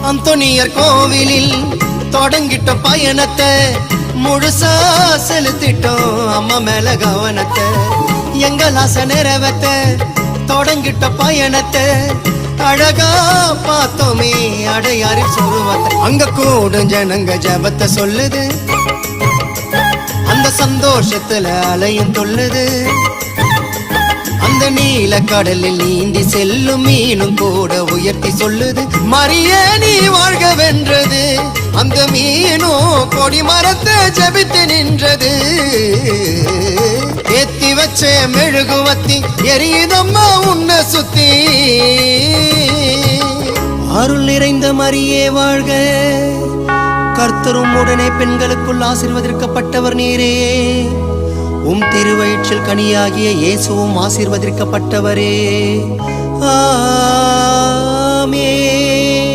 அந்தோனியர் கோவிலில் தொடங்கிட்ட பயணத்தை முழுசா செலுத்திட்டோம் அம்மா மேல கவனத்தை. எங்கள் ஆசை நிறைவேத்த தொடங்கிட்ட பயணத்தை அழகா பார்த்தோமே அடையாறு சொருவத்தை. அங்க கூடும் ஜனங்க ஜபத்தை சொல்லுது, அந்த சந்தோஷத்துல அலையும் தொல்லுது. அந்த நீல கடலில் நீந்தி செல்லும் மீனும் கூட உயர்த்தி சொல்லுது, மரியே நீ வாழ்க வென்றது. அந்த மீனும் கொடி மரத்தை ஜபித்து நின்றது. ஏத்தி வச்ச மெழுகுவத்தி எரியுதம்மா உன்னை சுத்தி. அருள் நிறைந்த மரியே வாழ்க, கர்த்தரும் உடனே பெண்களுக்குள் ஆசீர்வதிக்கப்பட்டவர் நீரே. திருவயிற்றில் கனியாகிய இயேசுவும் ஆசீர்வதிக்கப்பட்டவரே. ஆமென்.